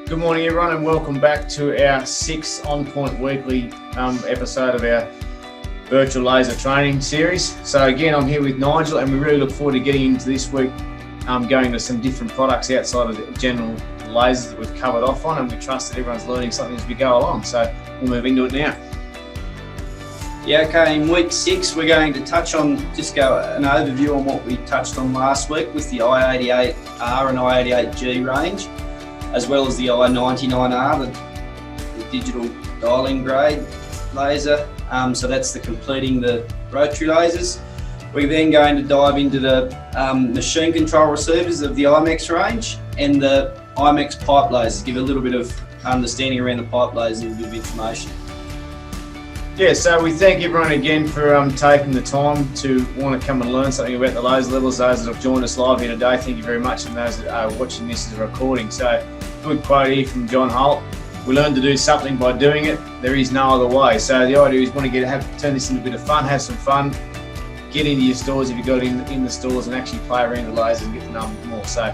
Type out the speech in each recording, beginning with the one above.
Good morning, everyone, and welcome back to our 6 On Point Weekly episode of our virtual laser training series. So again, I'm here with Nigel, and we really look forward to getting into this week, going to some different products outside of the general lasers that we've covered off on, and we trust that everyone's learning something as we go along. So we'll move into it now. Yeah, okay, in week 6 we're going to touch on, just go an overview on what we touched on last week with the I-88R and I-88G range, as well as the I-99R, the digital dialing grade laser. So that's completing the rotary lasers. We're then going to dive into the machine control receivers of the Imex range and the Imex pipe lasers, give a little bit of understanding around the pipe lasers and a bit of information. Yeah, so we thank everyone again for taking the time to want to come and learn something about the laser levels. Those that have joined us live here today, thank you very much, and those that are watching this as a recording. So, good quote here from John Holt: "We learn to do something by doing it. There is no other way." So the idea is want to turn this into a bit of fun, have some fun, get into your stores if you've got it in the stores, and actually play around the lasers and get to know them more. So,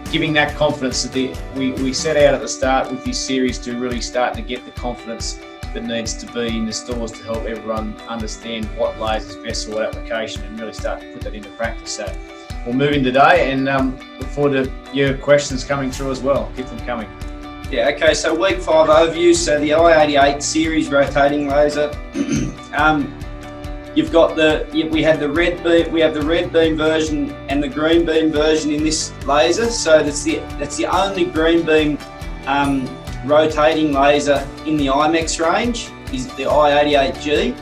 giving that confidence that we set out at the start with this series to really start to get the confidence that needs to be in the stores to help everyone understand what laser is best for what application and really start to put that into practice. So we'll move in today and look forward to your questions coming through as well. Keep them coming. Yeah, okay, so week 5 overview. So the I-88 series rotating laser. You've got we have the red beam version and the green beam version in this laser. So that's the only green beam rotating laser in the Imex range is the I-88G.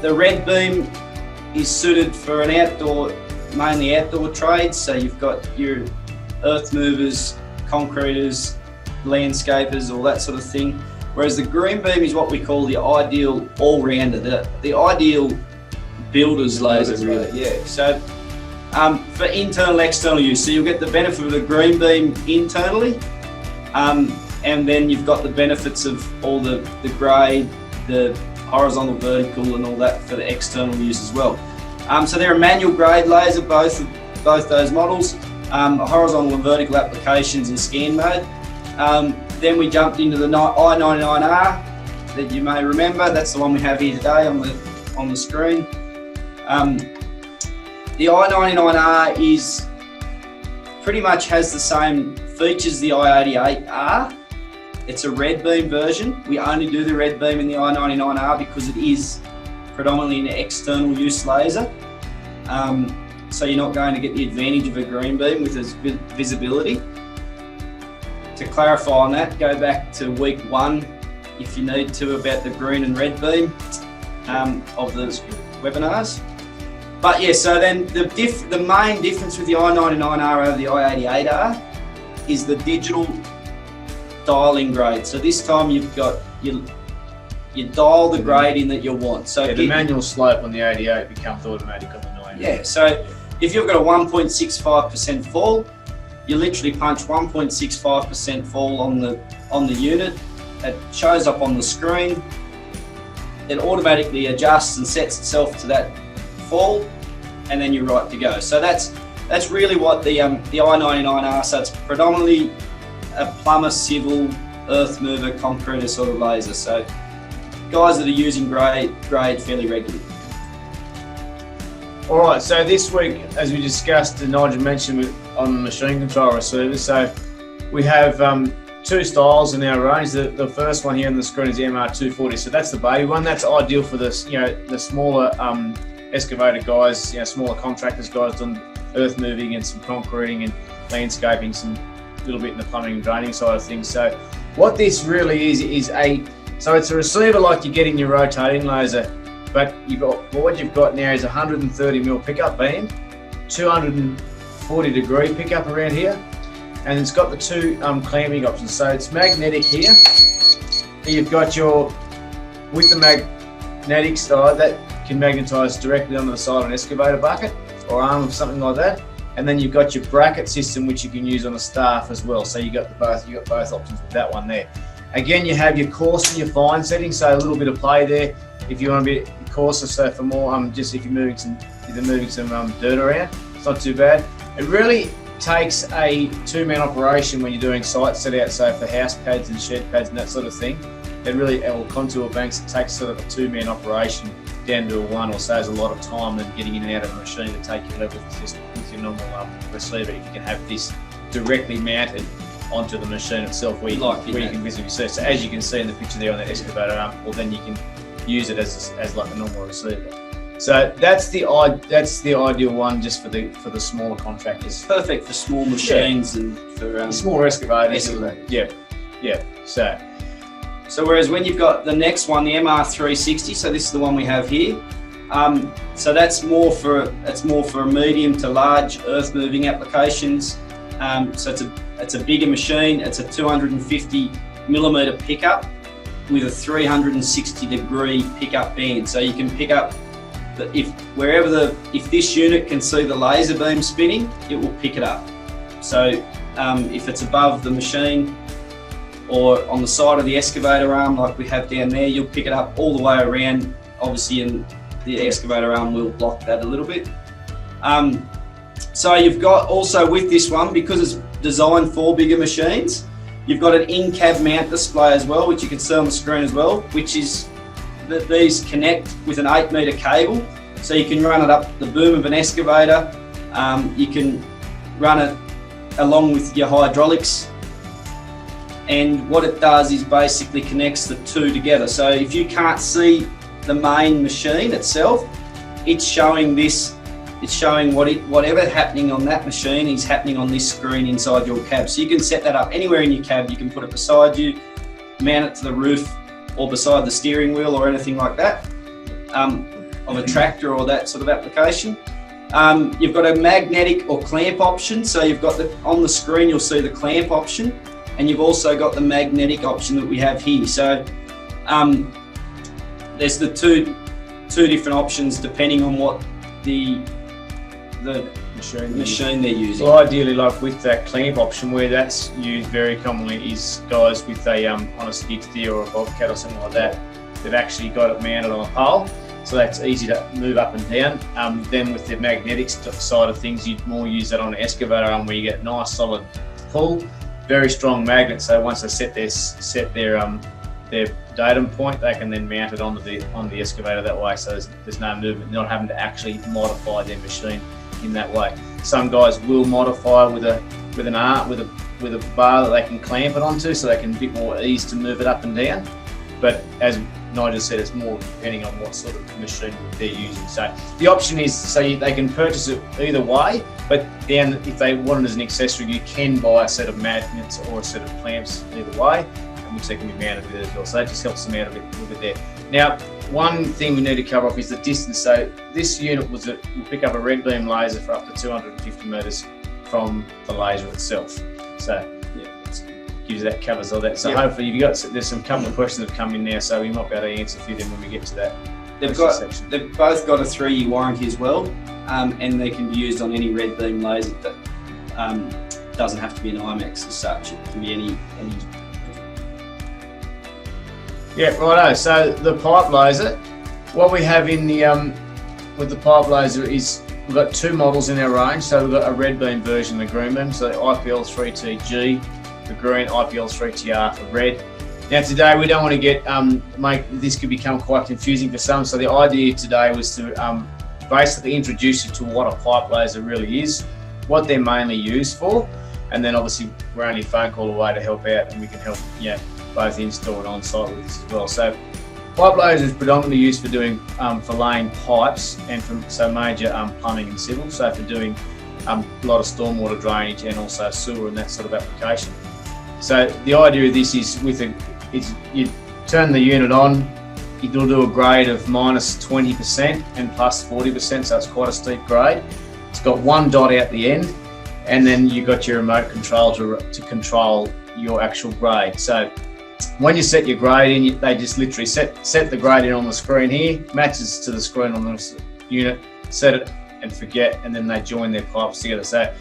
The red beam is suited for an mainly outdoor trade. So you've got your earth movers, concreters, landscapers, all that sort of thing. Whereas the green beam is what we call the ideal all-rounder, the ideal builder's laser, really. Yeah. So for internal, external use, so you'll get the benefit of the green beam internally. And then you've got the benefits of all the grade, the horizontal, vertical, and all that for the external use as well. So they're a manual grade laser, both those models, horizontal and vertical applications in scan mode. Then we jumped into the I-99R that you may remember. That's the one we have here today on the screen. The I-99R is pretty much has the same features as the I-88R. It's a red beam version. We only do the red beam in the I-99R because it is predominantly an external use laser. So you're not going to get the advantage of a green beam with its visibility. To clarify on that, go back to week 1 if you need to about the green and red beam of the webinars. But yeah, so then the main difference with the I-99R over the I-88R is the digital dialing grade. So this time you've got you dial the grade in that you want. So yeah, the manual slope on the 88 becomes automatic on the 90. Yeah, so if you've got a 1.65% fall, you literally punch 1.65% fall on the unit. It shows up on the screen. It automatically adjusts and sets itself to that fall, and then you're right to go. So that's really what the I-99R. So it's predominantly a plumber, civil, earth mover, concreter sort of laser. So guys that are using grade fairly regularly. All right, so this week, as we discussed, and Nigel mentioned on the machine control receivers, so we have 2 styles in our range. The first one here on the screen is the MR240. So that's the baby one. That's ideal for the smaller excavator guys, smaller contractors, guys doing earth moving and some concreting and landscaping, some little bit in the plumbing and draining side of things. So what this really is so it's a receiver like you get in your rotating laser, but what you've got now is 130mm pickup beam, 240 degree pickup around here, and it's got the 2 clamping options. So it's magnetic here. You've got with the magnetic side that can magnetise directly onto the side of an excavator bucket or arm of something like that. And then you've got your bracket system, which you can use on a staff as well. So you got both options with that one there. Again, you have your coarse and your fine setting, so a little bit of play there if you want to be coarser. So for more, just if you're moving some dirt around, it's not too bad. It really takes a two-man operation when you're doing site set out, so for house pads and shed pads and that sort of thing. It really, or contour banks, it takes sort of a two-man operation down to a one, or saves a lot of time than getting in and out of a machine to take your levels with your normal receiver. If you can have this directly mounted onto the machine itself, where you can visibly see. So as you can see in the picture there on the excavator arm, well then you can use it as like a normal receiver. So that's the ideal one, just for the smaller contractors. Perfect for small machines and for smaller excavators. Yeah. So whereas when you've got the next one, the MR360, so this is the one we have here. So that's more for a medium to large earth moving applications. So it's a bigger machine. It's a 250 millimeter pickup with a 360 degree pickup band. So you can pick up if this unit can see the laser beam spinning, it will pick it up. So if it's above the machine or on the side of the excavator arm like we have down there, you'll pick it up all the way around, obviously, and the excavator arm will block that a little bit. So you've got also with this one, because it's designed for bigger machines, you've got an in-cab mount display as well, which you can see on the screen as well, which is that these connect with an 8 metre cable. So you can run it up the boom of an excavator, you can run it along with your hydraulics, and what it does is basically connects the two together. So if you can't see the main machine itself, it's showing whatever happening on that machine is happening on this screen inside your cab. So you can set that up anywhere in your cab. You can put it beside you, mount it to the roof, or beside the steering wheel or anything like that, of a tractor or that sort of application. You've got a magnetic or clamp option. So you've got on the screen, you'll see the clamp option, and you've also got the magnetic option that we have here. So there's the two different options depending on what the machine they're using. Well, ideally, like with that clamp option, where that's used very commonly is guys with on a skid steer or a bobcat or something like that. They've actually got it mounted on a pole, so that's easy to move up and down. Then with the magnetic side of things, you'd more use that on an excavator arm, where you get nice solid pull, very strong magnet. So once they set their datum point, they can then mount it on the excavator that way. So there's no movement, not having to actually modify their machine in that way. Some guys will modify with a bar that they can clamp it onto, so they can a bit more ease to move it up and down. But as Nigel said, it's more depending on what sort of machine they're using. So the option is, so they can purchase it either way, but then if they want it as an accessory, you can buy a set of magnets or a set of clamps either way, which they can be mounted with as well. So that just helps them out a little bit there. Now, one thing we need to cover off is the distance. So this unit will pick up a red beam laser for up to 250 metres from the laser itself. So that covers all that. So hopefully there's some couple of questions that have come in now, so we might be able to answer a few of them when we get to that. They've both got a 3-year warranty as well, and they can be used on any red beam laser that doesn't have to be an Imex as such. It can be any. Yeah, righto. So the pipe laser, what we have in the with the pipe laser is we've got two models in our range. So we've got a red beam version and a green beam. So the IPL3TG for green, IPL3TR for red. Now today we don't want to get this could become quite confusing for some. So the idea today was to basically introduce you to what a pipe laser really is, what they're mainly used for, and then obviously we're only a phone call away to help out, and we can help both in-store and on-site with this as well. So pipe laser is predominantly used for doing for laying pipes and for major plumbing and civil. So for doing a lot of stormwater drainage and also sewer and that sort of application. So the idea of this is you turn the unit on, it'll do a grade of minus 20% and plus 40%, so it's quite a steep grade. It's got one dot out the end, and then you've got your remote control to control your actual grade. So when you set your grade in, they just literally set the grade in on the screen here, matches to the screen on the unit, set it and forget, and then they join their pipes together. So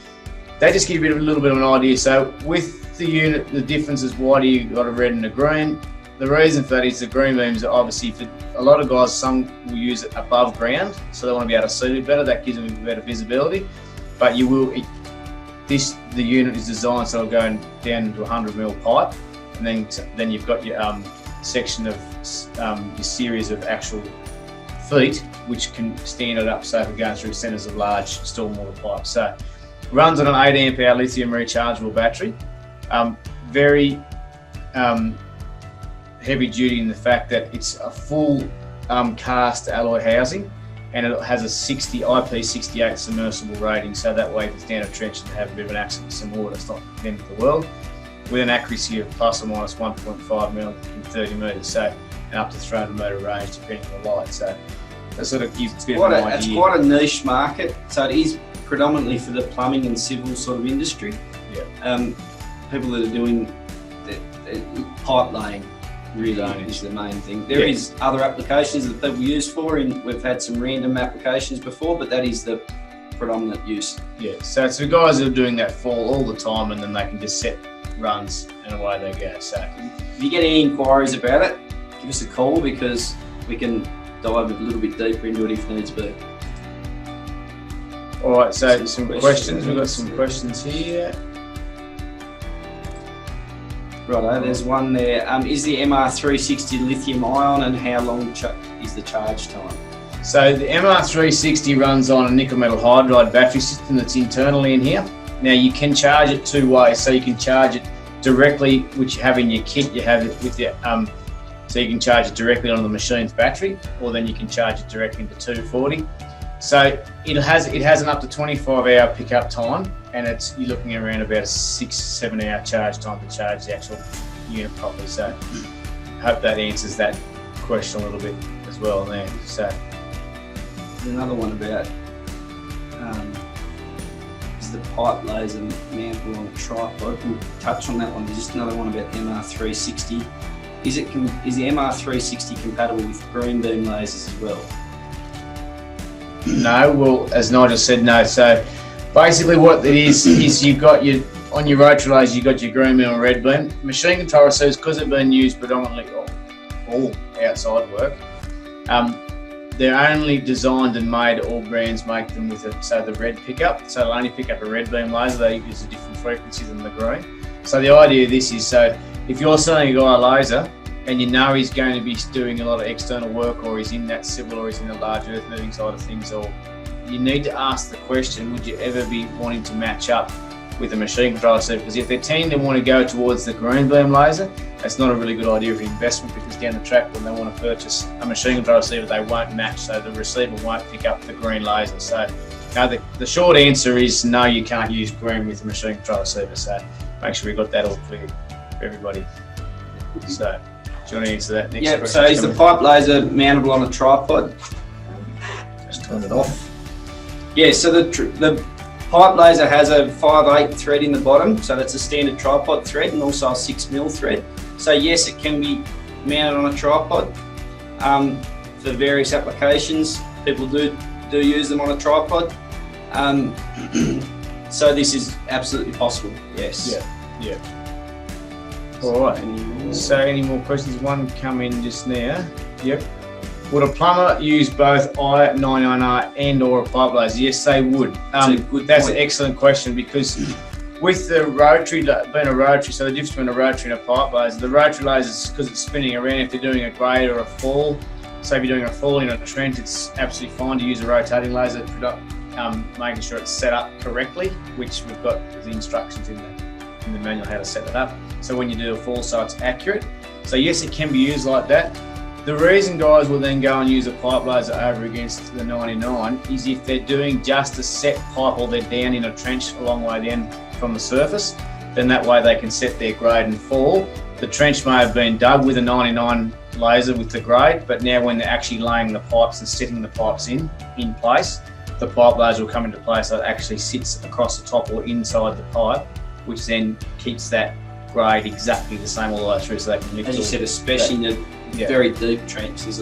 they just give you a little bit of an idea. So with the unit, the difference is why do you got a red and a green? The reason for that is the green beams are obviously for a lot of guys, some will use it above ground, so they want to be able to see it better. That gives them better visibility. But you will, the unit is designed so it'll go down into 100mm pipe, and then you've got your section of your series of actual feet, which can stand it up so if it goes through centres of large stormwater pipes. So runs on an 8 amp hour lithium rechargeable battery. Very heavy duty in the fact that it's a full cast alloy housing, and it has a 60 IP68 submersible rating, so that way if it's down a trench and have a bit of an accident with some water, it's not the end of the world, with an accuracy of plus or minus 1.5 mil in 30 metres, so, and up to 300 metre range depending on the light. So that sort of gives a bit of an idea. It's quite a niche market, so it is predominantly for the plumbing and civil sort of industry. Yeah. People that are doing the pipe laying really is the main thing. There is other applications that people use for, and we've had some random applications before, but that is the predominant use. Yeah, so it's the guys that are doing that fall all the time, and then they can just set runs and away they go. So if you get any inquiries about it, give us a call, because we can dive a little bit deeper into it if needs be. All right, so some questions. We've got some questions here. Righto, there's one there. Is the MR360 lithium ion, and how long is the charge time? So the MR360 runs on a nickel metal hydride battery system that's internally in here. Now you can charge it two ways. So you can charge it directly, which you have in your kit. You have it with your so you can charge it directly onto the machine's battery, or then you can charge it directly into 240. So it has an up to 25-hour pickup time, and you're looking around about a 6-7 hour charge time to charge the actual unit properly. So I hope that answers that question a little bit as well there. So there's another one about is the pipe laser mountable on a tripod. We'll touch on that one. There's just another one about MR360. Is the MR360 compatible with green beam lasers as well? No, well, as Nigel said, no. So basically what it is you've got on your rotary laser, you've got your green beam and red beam. Machine control receivers, because they've been used predominantly all outside work, they're only designed and made, all brands make them with the red pickup. So they'll only pick up a red beam laser, they use a different frequency than the green. So the idea of this is, so if you're selling a guy a laser, and you know he's going to be doing a lot of external work, or he's in that civil, or he's in the large earth moving side of things, or you need to ask the question, would you ever be wanting to match up with a machine control receiver? Because if they're tending to want to go towards the green beam laser, that's not a really good idea of investment, because down the track when they want to purchase a machine control receiver, they won't match, so the receiver won't pick up the green laser. So now the short answer is no, you can't use green with a machine control receiver. So make sure we got that all clear for everybody. So do you want to answer that next question? So is the pipe laser mountable on a tripod? Just turn it off. Yeah, so the pipe laser has a 5/8 thread in the bottom, so that's a standard tripod thread, and also a 6mm thread. So yes, it can be mounted on a tripod for various applications. People do use them on a tripod. So this is absolutely possible, yes. Yeah. All right, so any more questions? One come in just now. Yep. Would a plumber use both I99R and or a pipe laser? Yes, they would. That's an excellent question, because with the rotary, being a rotary, so the difference between a rotary and a pipe laser, the rotary laser, because it's spinning around, if you're doing a grade or a fall, so if you're doing a fall in a trench, it's absolutely fine to use a rotating laser, making sure it's set up correctly, which we've got the instructions in the manual how to set it up. So when you do a fall, so it's accurate. So yes, it can be used like that. The reason guys will then go and use a pipe laser over against the 99 is if they're doing just a set pipe, or they're down in a trench a long way down from the surface, then that way they can set their grade and fall. The trench may have been dug with a 99 laser with the grade, but now when they're actually laying the pipes and setting the pipes in place, the pipe laser will come into place, so it actually sits across the top or inside the pipe, which then keeps that grade exactly the same all the way through, so they can lift. As you said, especially in a very deep trench, there's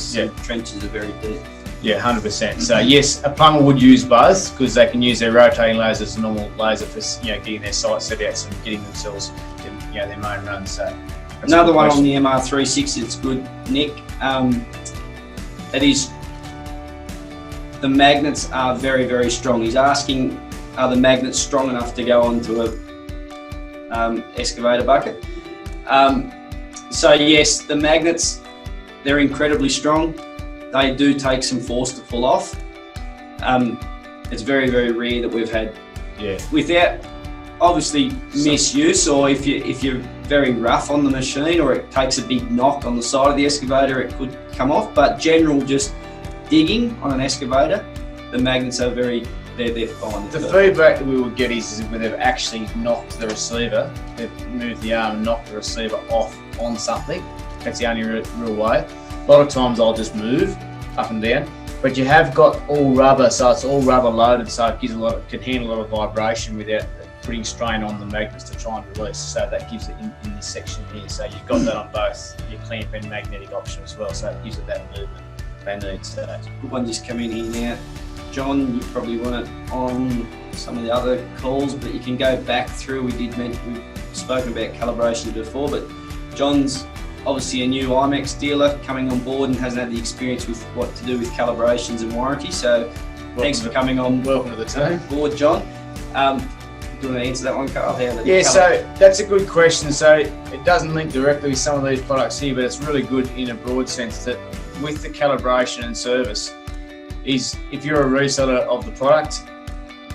some trenches are very deep. Yeah, 100%. So yes, a plumber would use both, because they can use their rotating laser as a normal laser for getting their site set out and getting themselves their main run. So another one on the MR360, it's good, Nick. That is, the magnets are very, very strong. He's asking are the magnets strong enough to go onto a excavator bucket? So yes, the magnets, they're incredibly strong. They do take some force to pull off. It's very, very rare that we've had, without obviously misuse, or if you're very rough on the machine, or it takes a big knock on the side of the excavator, it could come off. But general just digging on an excavator, the magnets are they're fine. The feedback that we will get is when they've actually knocked the receiver, they've moved the arm and knocked the receiver off on something. That's the only real way. A lot of times I'll just move up and down, but you have got all rubber, so it's all rubber loaded, so it gives can handle a lot of vibration without putting strain on the magnets to try and release. So that gives it in this section here. So you've got that on both your clamp and magnetic option as well. So it gives it that movement they need. So good one just come in here now. John, you probably weren't on some of the other calls, but you can go back through. We've spoken about calibration before, but John's obviously a new Imex dealer coming on board and hasn't had the experience with what to do with calibrations and warranty. So thanks for coming on. Welcome to the team. Board, John. Do you want to answer that one, Carl? Yeah, so that's a good question. So it doesn't link directly with some of these products here, but it's really good in a broad sense that with the calibration and service, is if you're a reseller of the product,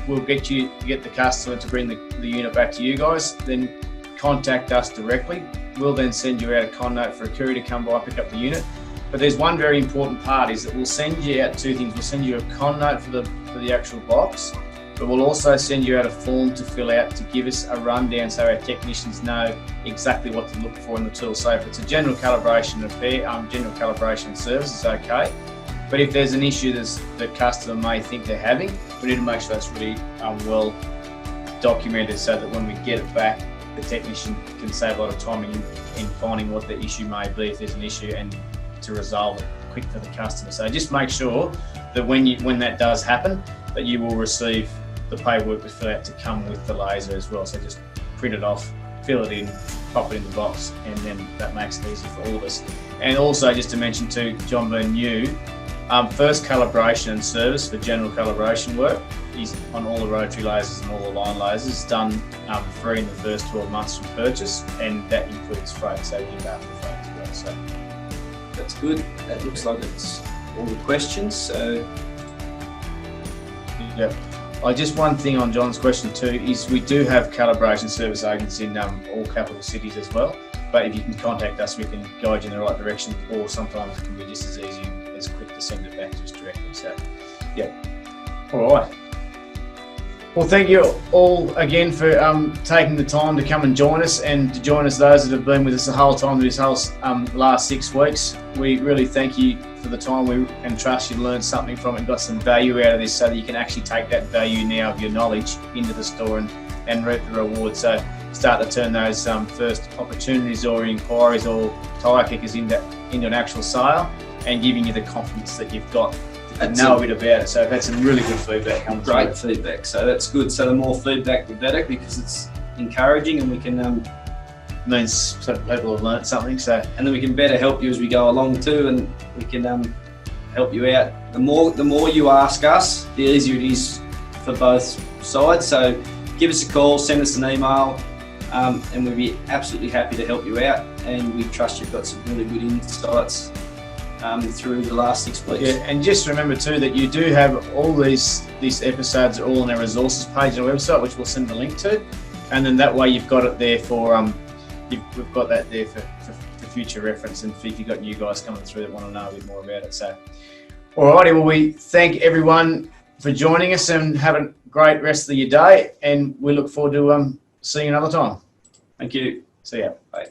we'll get the customer to bring the unit back to you guys, then contact us directly. We'll then send you out a con note for a courier to come by and pick up the unit. But there's one very important part, is that we'll send you out two things. We'll send you a con note for the actual box, but we'll also send you out a form to fill out to give us a rundown so our technicians know exactly what to look for in the tool. So if it's a general calibration affair, general calibration service, it's okay. But if there's an issue that the customer may think they're having, we need to make sure that's really well documented, so that when we get it back, the technician can save a lot of time in finding what the issue may be, if there's an issue, and to resolve it quick for the customer. So just make sure that when that does happen, that you will receive the paperwork to fill out to come with the laser as well. So just print it off, fill it in, pop it in the box, and then that makes it easy for all of us. And also just to mention too, John being new, first calibration and service for general calibration work is on all the rotary lasers and all the line lasers, done free in the first 12 months from purchase, and that includes freight, so you get after freight as well. So that's good. That looks like it's all the questions. So yeah. Just one thing on John's question too is we do have calibration service agents in all capital cities as well. But if you can contact us, we can guide you in the right direction, or sometimes it can be just as easy as quick to send it back to us directly. So, yeah. All right. Well, thank you all again for taking the time to come and join us, and to join us those that have been with us the whole time, this whole last 6 weeks. We really thank you for the time, and trust you learned something from it and got some value out of this, so that you can actually take that value now of your knowledge into the store and reap the reward. So start to turn those first opportunities or inquiries or tyre kickers into an actual sale, and giving you the confidence that you've got to know a bit about it. So I've had some really good feedback come through. Great feedback, so that's good. So the more feedback the better, because it's encouraging, and we can means people have learnt something. So, and then we can better help you as we go along too, and we can help you out. The more you ask us, the easier it is for both sides. So give us a call, send us an email, and we'll be absolutely happy to help you out. And we trust you've got some really good insights through the last 6 weeks. Yeah, and just remember too that you do have all these episodes are all on our resources page on our website, which we'll send the link to, and then that way you've got it there for we've got that there for future reference, and if you've got new guys coming through that want to know a bit more about it. So, alrighty, well, we thank everyone for joining us, and have a great rest of your day, and we look forward to seeing you another time. Thank you. See ya. Bye.